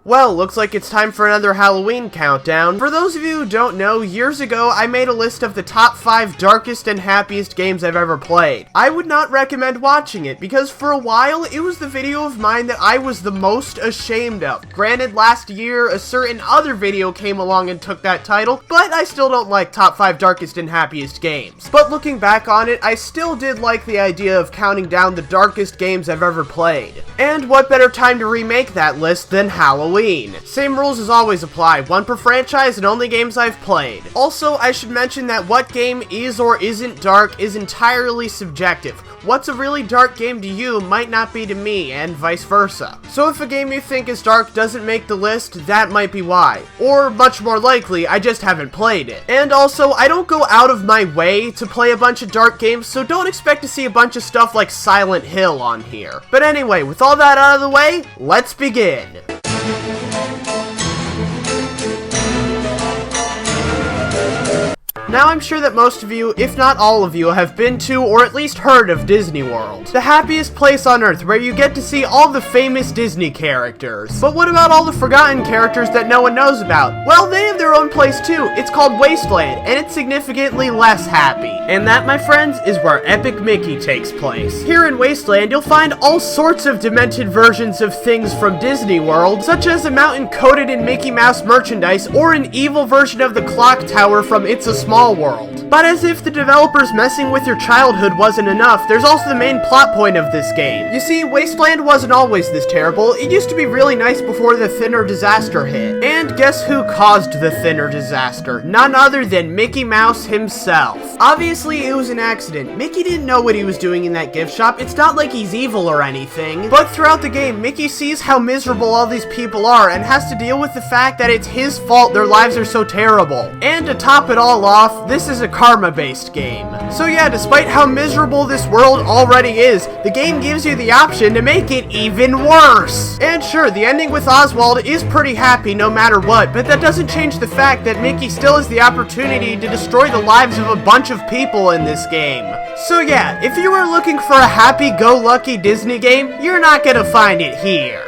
Well, looks like it's time for another Halloween countdown. For those of you who don't know, years ago I made a list of the top 5 darkest and happiest games I've ever played. I would not recommend watching it, because for a while it was the video of mine that I was the most ashamed of. Granted, last year a certain other video came along and took that title, but I still don't like top 5 darkest and happiest games. But looking back on it, I still did like the idea of counting down the darkest games I've ever played. And what better time to remake that list than Halloween? Same rules as always apply, one per franchise and only games I've played. Also, I should mention that what game is or isn't dark is entirely subjective. What's a really dark game to you might not be to me, and vice versa. So if a game you think is dark doesn't make the list, that might be why. Or, much more likely, I just haven't played it. And also, I don't go out of my way to play a bunch of dark games, so don't expect to see a bunch of stuff like Silent Hill on here. But anyway, with all that out of the way, let's begin. Now I'm sure that most of you, if not all of you, have been to or at least heard of Disney World. The happiest place on earth where you get to see all the famous Disney characters. But what about all the forgotten characters that no one knows about? Well, they have their own place too. It's called Wasteland, and it's significantly less happy. And that, my friends, is where Epic Mickey takes place. Here in Wasteland, you'll find all sorts of demented versions of things from Disney World, such as a mountain coated in Mickey Mouse merchandise, or an evil version of the clock tower from It's a Small World. But as if the developers messing with your childhood wasn't enough, there's also the main plot point of this game. You see, Wasteland wasn't always this terrible. It used to be really nice before the Thinner disaster hit. And guess who caused the Thinner disaster? None other than Mickey Mouse himself. Obviously, it was an accident. Mickey didn't know what he was doing in that gift shop. It's not like he's evil or anything. But throughout the game, Mickey sees how miserable all these people are and has to deal with the fact that it's his fault their lives are so terrible. And to top it all off, this is a karma-based game. So yeah, despite how miserable this world already is, the game gives you the option to make it even worse. And sure, the ending with Oswald is pretty happy no matter what, but that doesn't change the fact that Mickey still has the opportunity to destroy the lives of a bunch of people in this game. So yeah, if you were looking for a happy-go-lucky Disney game, you're not gonna find it here.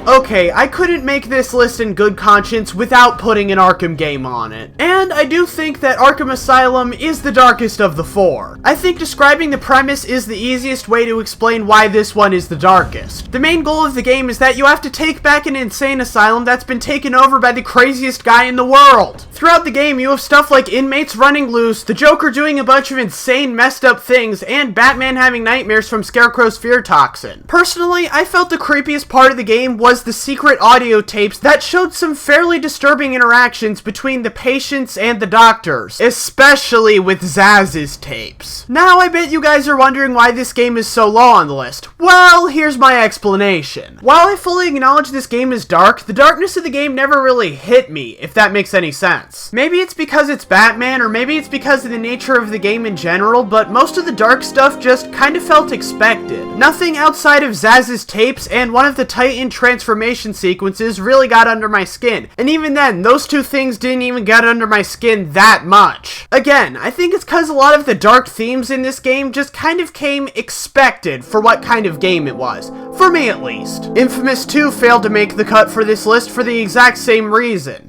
Okay, I couldn't make this list in good conscience without putting an Arkham game on it. And I do think that Arkham Asylum is the darkest of the 4. I think describing the premise is the easiest way to explain why this one is the darkest. The main goal of the game is that you have to take back an insane asylum that's been taken over by the craziest guy in the world. Throughout the game, you have stuff like inmates running loose, the Joker doing a bunch of insane messed up things, and Batman having nightmares from Scarecrow's fear toxin. Personally, I felt the creepiest part of the game was the secret audio tapes that showed some fairly disturbing interactions between the patients and the doctors, especially with Zaz's tapes. Now I bet you guys are wondering why this game is so low on the list. Well, here's my explanation. While I fully acknowledge this game is dark, the darkness of the game never really hit me, if that makes any sense. Maybe it's because it's Batman, or maybe it's because of the nature of the game in general, but most of the dark stuff just kind of felt expected. Nothing outside of Zaz's tapes and one of the Titan transformation sequences really got under my skin, and even then, those two things didn't even get under my skin that much. Again, I think it's because a lot of the dark themes in this game just kind of came expected for what kind of game it was. For me at least. Infamous 2 failed to make the cut for this list for the exact same reason.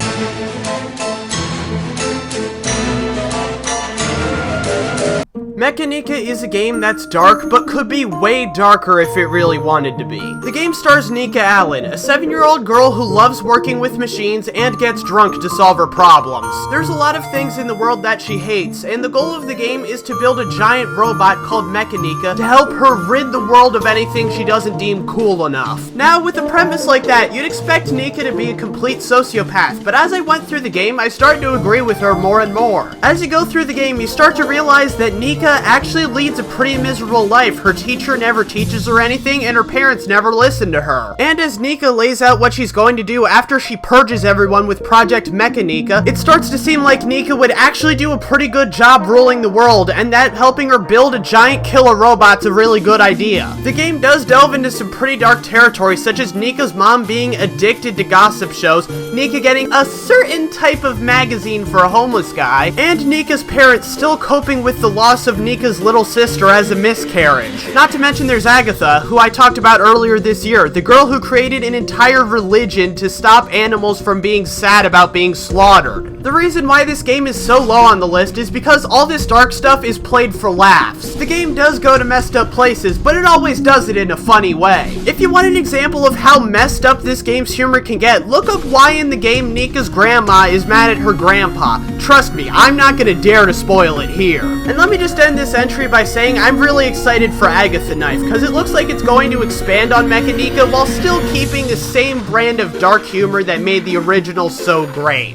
Mecha Nika is a game that's dark, but could be way darker if it really wanted to be. The game stars Nika Allen, a 7-year-old girl who loves working with machines and gets drunk to solve her problems. There's a lot of things in the world that she hates, and the goal of the game is to build a giant robot called Mecha Nika to help her rid the world of anything she doesn't deem cool enough. Now, with a premise like that, you'd expect Nika to be a complete sociopath, but as I went through the game, I started to agree with her more and more. As you go through the game, you start to realize that Nika actually leads a pretty miserable life. Her teacher never teaches her anything, and her parents never listen to her. And as Nika lays out what she's going to do after she purges everyone with Project Mecha Nika, it starts to seem like Nika would actually do a pretty good job ruling the world, and that helping her build a giant killer robot's a really good idea. The game does delve into some pretty dark territory, such as Nika's mom being addicted to gossip shows, Nika getting a certain type of magazine for a homeless guy, and Nika's parents still coping with the loss of Nika's little sister has a miscarriage. Not to mention there's Agatha, who I talked about earlier this year, the girl who created an entire religion to stop animals from being sad about being slaughtered. The reason why this game is so low on the list is because all this dark stuff is played for laughs. The game does go to messed up places, but it always does it in a funny way. If you want an example of how messed up this game's humor can get, look up why in the game Nika's grandma is mad at her grandpa. Trust me, I'm not gonna dare to spoil it here. And let me just end this entry by saying I'm really excited for Agatha Knife, because it looks like it's going to expand on Mecha Nika while still keeping the same brand of dark humor that made the original so great.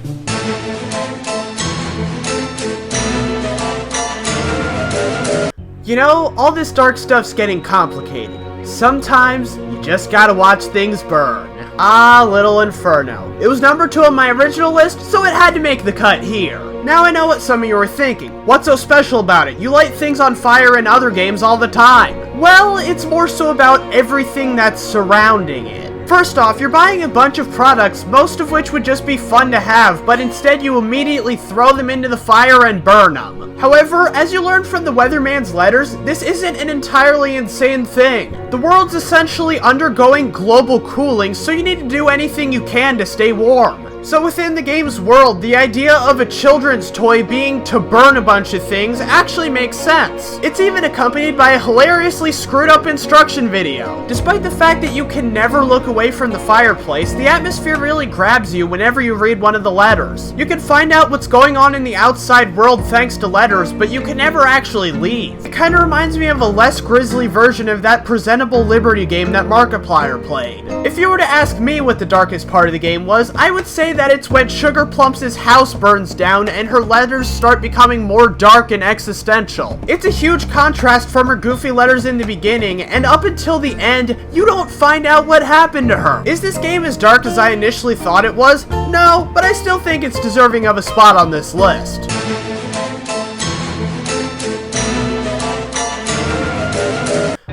You know, all this dark stuff's getting complicated. Sometimes, you just gotta watch things burn. Ah, little Inferno. It was number 2 on my original list, so it had to make the cut here. Now I know what some of you are thinking. What's so special about it? You light things on fire in other games all the time. Well, it's more so about everything that's surrounding it. First off, you're buying a bunch of products, most of which would just be fun to have, but instead you immediately throw them into the fire and burn them. However, as you learned from the Weatherman's letters, this isn't an entirely insane thing. The world's essentially undergoing global cooling, so you need to do anything you can to stay warm. So within the game's world, the idea of a children's toy being to burn a bunch of things actually makes sense. It's even accompanied by a hilariously screwed up instruction video. Despite the fact that you can never look away from the fireplace, the atmosphere really grabs you whenever you read one of the letters. You can find out what's going on in the outside world thanks to letters, but you can never actually leave. It kinda reminds me of a less grisly version of that presentable Liberty game that Markiplier played. If you were to ask me what the darkest part of the game was, I would say that it's when Sugar Plumps' house burns down and her letters start becoming more dark and existential. It's a huge contrast from her goofy letters in the beginning, and up until the end, you don't find out what happened to her. Is this game as dark as I initially thought it was? No, but I still think it's deserving of a spot on this list.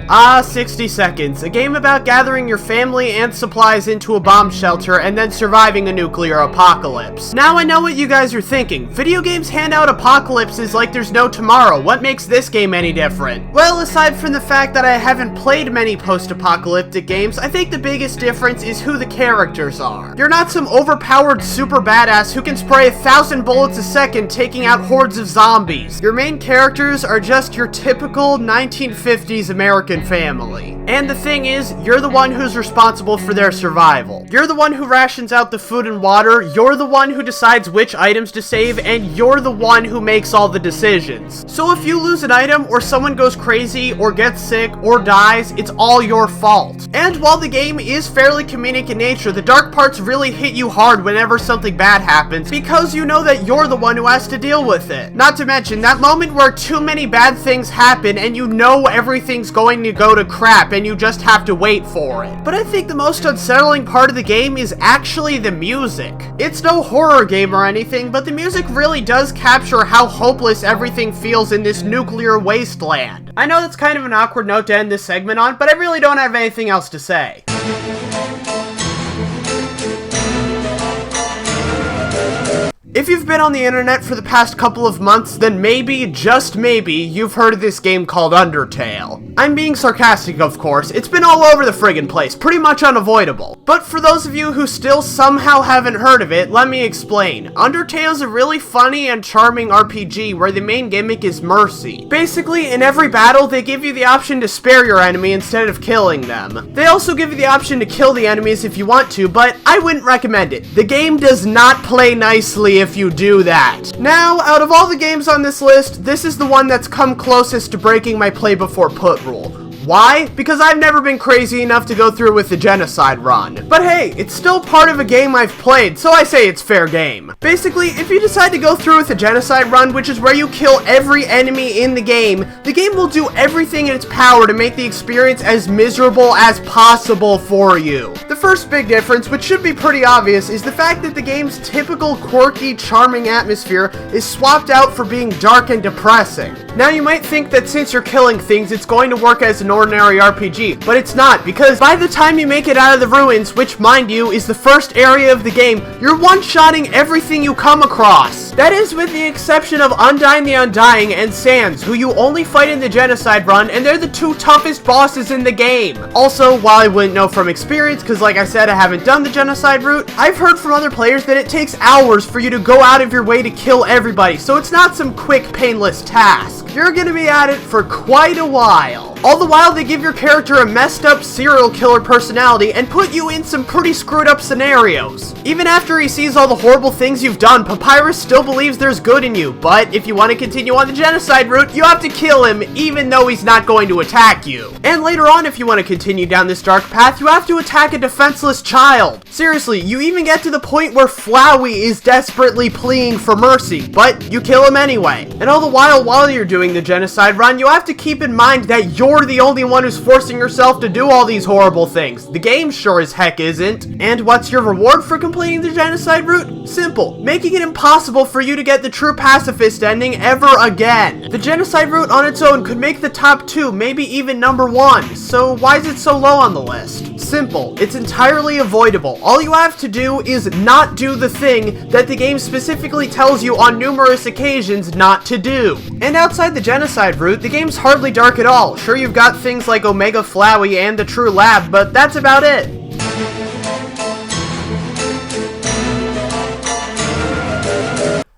Ah, 60 Seconds, a game about gathering your family and supplies into a bomb shelter and then surviving a nuclear apocalypse. Now I know what you guys are thinking. Video games hand out apocalypses like there's no tomorrow. What makes this game any different? Well, aside from the fact that I haven't played many post-apocalyptic games, I think the biggest difference is who the characters are. You're not some overpowered super badass who can spray 1,000 bullets a second taking out hordes of zombies. Your main characters are just your typical 1950s American family. And the thing is, you're the one who's responsible for their survival. You're the one who rations out the food and water, you're the one who decides which items to save, and you're the one who makes all the decisions. So if you lose an item, or someone goes crazy, or gets sick, or dies, it's all your fault. And while the game is fairly comedic in nature, the dark parts really hit you hard whenever something bad happens, because you know that you're the one who has to deal with it. Not to mention, that moment where too many bad things happen, and you know everything's going to go to crap and you just have to wait for it. But I think the most unsettling part of the game is actually the music. It's no horror game or anything, but the music really does capture how hopeless everything feels in this nuclear wasteland. I know that's kind of an awkward note to end this segment on, but I really don't have anything else to say. If you've been on the internet for the past couple of months, then maybe, just maybe, you've heard of this game called Undertale. I'm being sarcastic, of course. It's been all over the friggin' place, pretty much unavoidable. But for those of you who still somehow haven't heard of it, let me explain. Undertale is a really funny and charming RPG where the main gimmick is mercy. Basically, in every battle, they give you the option to spare your enemy instead of killing them. They also give you the option to kill the enemies if you want to, but I wouldn't recommend it. The game does not play nicely if you do that. Now, out of all the games on this list, this is the one that's come closest to breaking my play before put rule. Why? Because I've never been crazy enough to go through with the genocide run. But hey, it's still part of a game I've played, so I say it's fair game. Basically, if you decide to go through with the genocide run, which is where you kill every enemy in the game will do everything in its power to make the experience as miserable as possible for you. The first big difference, which should be pretty obvious, is the fact that the game's typical quirky, charming atmosphere is swapped out for being dark and depressing. Now you might think that since you're killing things, it's going to work as a ordinary RPG, but it's not, because by the time you make it out of the ruins, which mind you is the first area of the game, you're one-shotting everything you come across. That is with the exception of Undyne the Undying and Sans, who you only fight in the Genocide run, and they're the two toughest bosses in the game. Also, while I wouldn't know from experience, because like I said, I haven't done the Genocide route, I've heard from other players that it takes hours for you to go out of your way to kill everybody, so it's not some quick, painless task. You're gonna be at it for quite a while. All the while, they give your character a messed up serial killer personality and put you in some pretty screwed up scenarios. Even after he sees all the horrible things you've done, Papyrus still believes there's good in you, but if you want to continue on the Genocide route, you have to kill him even though he's not going to attack you. And later on, if you want to continue down this dark path, you have to attack a defenseless child. Seriously, you even get to the point where Flowey is desperately pleading for mercy, but you kill him anyway. And all the while you're doing the Genocide run, you have to keep in mind that you're the only one who's forcing yourself to do all these horrible things. The game sure as heck isn't. And what's your reward for completing the Genocide route? Simple. Making it impossible for you to get the true pacifist ending ever again. The Genocide route on its own could make the top 2, maybe even number 1. So why is it so low on the list? Simple. It's entirely avoidable. All you have to do is not do the thing that the game specifically tells you on numerous occasions not to do. And outside the Genocide route, the game's hardly dark at all. Sure, you've got things like Omega Flowey and the True Lab, but that's about it.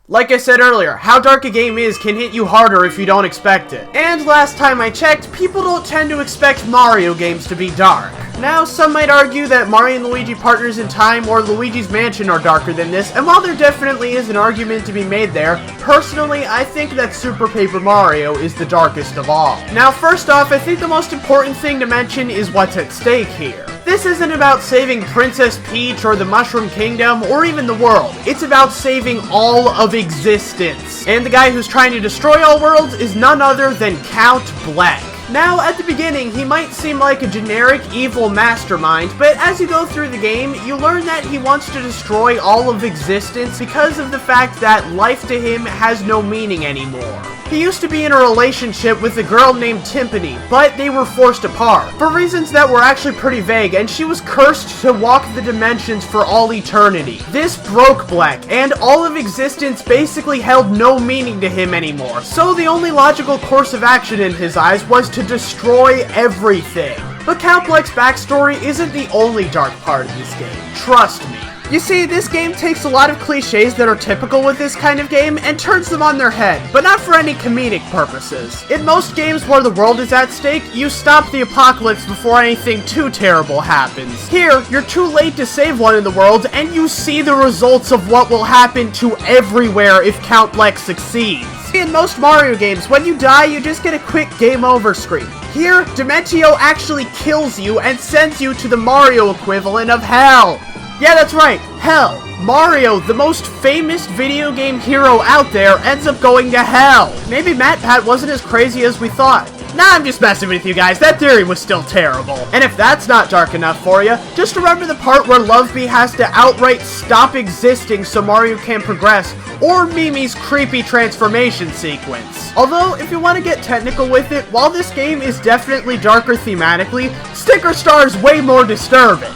Like I said earlier, how dark a game is can hit you harder if you don't expect it. And last time I checked, people don't tend to expect Mario games to be dark. Now, some might argue that Mario and Luigi Partners in Time or Luigi's Mansion are darker than this, and while there definitely is an argument to be made there, personally, I think that Super Paper Mario is the darkest of all. Now, first off, I think the most important thing to mention is what's at stake here. This isn't about saving Princess Peach or the Mushroom Kingdom or even the world. It's about saving all of existence. And the guy who's trying to destroy all worlds is none other than Count Bleck. Now, at the beginning, he might seem like a generic evil mastermind, but as you go through the game, you learn that he wants to destroy all of existence because of the fact that life to him has no meaning anymore. He used to be in a relationship with a girl named Timpani, but they were forced apart, for reasons that were actually pretty vague, and she was cursed to walk the dimensions for all eternity. This broke Bleck, and all of existence basically held no meaning to him anymore, so the only logical course of action in his eyes was to destroy everything. But Count Bleck's backstory isn't the only dark part of this game, trust me. You see, this game takes a lot of cliches that are typical with this kind of game and turns them on their head, but not for any comedic purposes. In most games where the world is at stake, you stop the apocalypse before anything too terrible happens. Here, you're too late to save one in the world, and you see the results of what will happen to everywhere if Count Bleck succeeds. In most Mario games, when you die, you just get a quick game over screen. Here, Dementio actually kills you and sends you to the Mario equivalent of hell. Yeah, that's right, hell. Mario, the most famous video game hero out there, ends up going to hell. Maybe MatPat wasn't as crazy as we thought. Nah, I'm just messing with you guys, that theory was still terrible. And if that's not dark enough for you, just remember the part where Loveby has to outright stop existing so Mario can progress, or Mimi's creepy transformation sequence. Although, if you want to get technical with it, while this game is definitely darker thematically, Sticker Star is way more disturbing.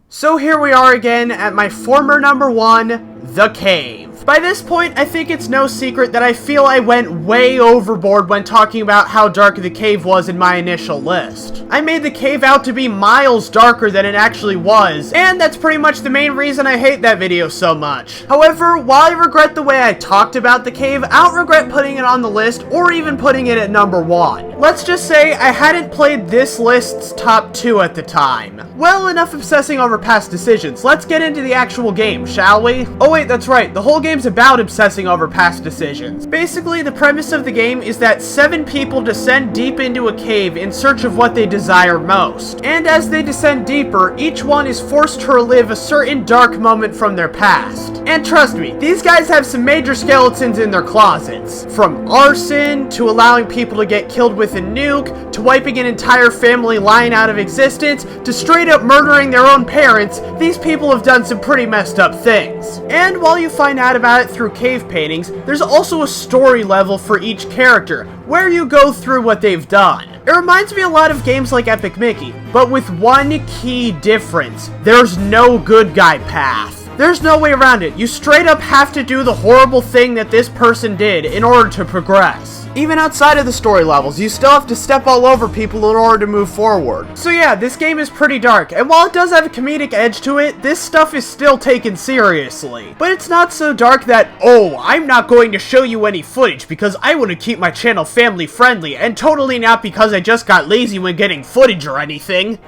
So here we are again at my former number 1, The Cave. By this point, I think it's no secret that I feel I went way overboard when talking about how dark the cave was in my initial list. I made the cave out to be miles darker than it actually was, and that's pretty much the main reason I hate that video so much. However, while I regret the way I talked about the cave, I don't regret putting it on the list or even putting it at number 1. Let's just say I hadn't played this list's top 2 at the time. Well, enough obsessing over past decisions. Let's get into the actual game, shall we? Oh wait, that's right, the whole game's about obsessing over past decisions. Basically, the premise of the game is that 7 people descend deep into a cave in search of what they desire most. And as they descend deeper, each one is forced to relive a certain dark moment from their past. And trust me, these guys have some major skeletons in their closets. From arson, to allowing people to get killed with a nuke, to wiping an entire family line out of existence, to straight up murdering their own parents, these people have done some pretty messed up things. And while you find out about about it through cave paintings, there's also a story level for each character, where you go through what they've done. It reminds me a lot of games like Epic Mickey, but with one key difference. There's no good guy path. There's no way around it. You straight up have to do the horrible thing that this person did in order to progress. Even outside of the story levels, you still have to step all over people in order to move forward. So yeah, this game is pretty dark, and while it does have a comedic edge to it, this stuff is still taken seriously. But it's not so dark that, oh, I'm not going to show you any footage because I want to keep my channel family friendly, and totally not because I just got lazy when getting footage or anything.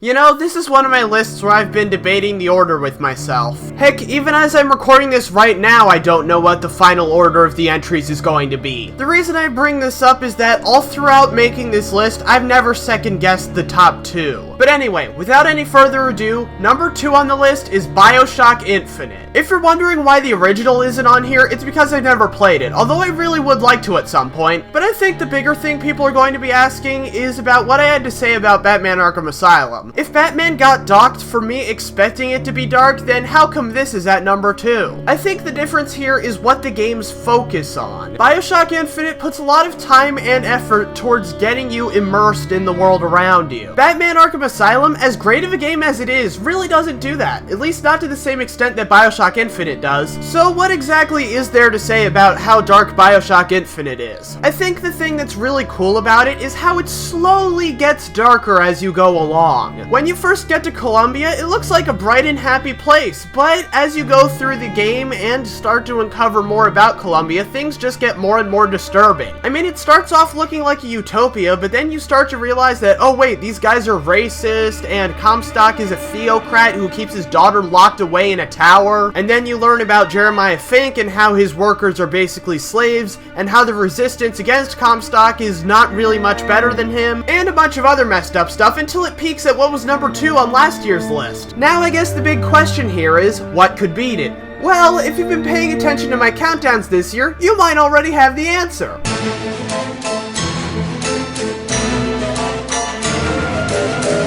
You know, this is one of my lists where I've been debating the order with myself. Heck, even as I'm recording this right now, I don't know what the final order of the entries is going to be. The reason I bring this up is that all throughout making this list, I've never second-guessed the top 2. But anyway, without any further ado, number 2 on the list is BioShock Infinite. If you're wondering why the original isn't on here, it's because I've never played it, although I really would like to at some point. But I think the bigger thing people are going to be asking is about what I had to say about Batman Arkham Asylum. If Batman got docked for me expecting it to be dark, then how come this is at number 2? I think the difference here is what the games focus on. BioShock Infinite puts a lot of time and effort towards getting you immersed in the world around you. Batman Arkham Asylum, as great of a game as it is, really doesn't do that, at least not to the same extent that BioShock Infinite does. So what exactly is there to say about how dark BioShock Infinite is? I think the thing that's really cool about it is how it slowly gets darker as you go along. When you first get to Columbia, it looks like a bright and happy place, but as you go through the game and start to uncover more about Columbia, things just get more and more disturbing. I mean, it starts off looking like a utopia, but then you start to realize that, oh wait, these guys are racist, and Comstock is a theocrat who keeps his daughter locked away in a tower, and then you learn about Jeremiah Fink and how his workers are basically slaves, and how the resistance against Comstock is not really much better than him, and a bunch of other messed up stuff until it peaks at what was number 2 on last year's list. Now I guess the big question here is, what could beat it? Well, if you've been paying attention to my countdowns this year, you might already have the answer.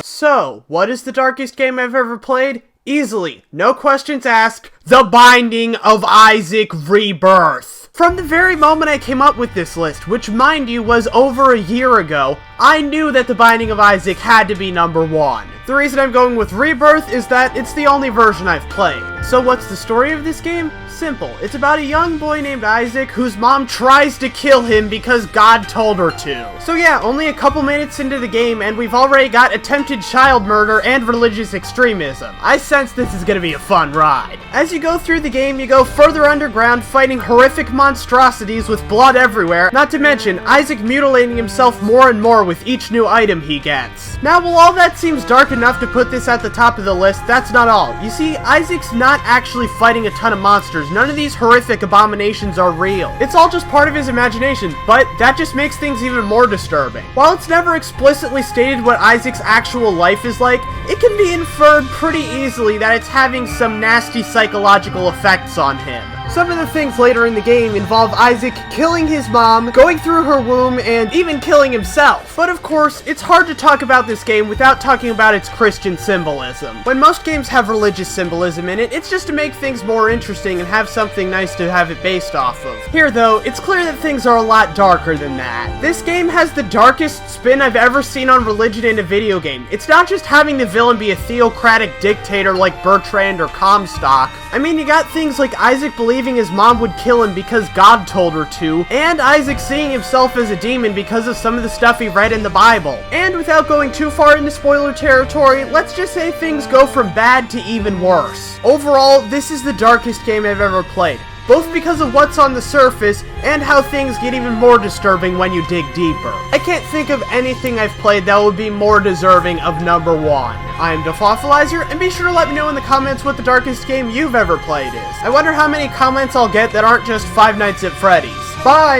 So, what is the darkest game I've ever played? Easily, no questions asked, The Binding of Isaac Rebirth. From the very moment I came up with this list, which mind you was over a year ago, I knew that The Binding of Isaac had to be number 1. The reason I'm going with Rebirth is that it's the only version I've played. So what's the story of this game? Simple. It's about a young boy named Isaac whose mom tries to kill him because God told her to. So yeah, only a couple minutes into the game and we've already got attempted child murder and religious extremism. I sense this is gonna be a fun ride. As you go through the game, you go further underground fighting horrific monstrosities with blood everywhere, not to mention Isaac mutilating himself more and more with each new item he gets. Now, while all that seems dark enough to put this at the top of the list, that's not all. You see, Isaac's not actually fighting a ton of monsters. None of these horrific abominations are real. It's all just part of his imagination, but that just makes things even more disturbing. While it's never explicitly stated what Isaac's actual life is like, it can be inferred pretty easily that it's having some nasty psychological effects on him. Some of the things later in the game involve Isaac killing his mom, going through her womb, and even killing himself. But of course, it's hard to talk about this game without talking about its Christian symbolism. When most games have religious symbolism in it, it's just to make things more interesting and have something nice to have it based off of. Here though, it's clear that things are a lot darker than that. This game has the darkest spin I've ever seen on religion in a video game. It's not just having the villain be a theocratic dictator like Bertrand or Comstock. I mean, you got things like Isaac believing his mom would kill him because God told her to, and Isaac seeing himself as a demon because of some of the stuff he read in the Bible. And without going too far into spoiler territory, let's just say things go from bad to even worse. Overall, this is the darkest game I've ever played, both because of what's on the surface and how things get even more disturbing when you dig deeper. I can't think of anything I've played that would be more deserving of number 1. I am Defoffilizer, and be sure to let me know in the comments what the darkest game you've ever played is. I wonder how many comments I'll get that aren't just Five Nights at Freddy's. Bye!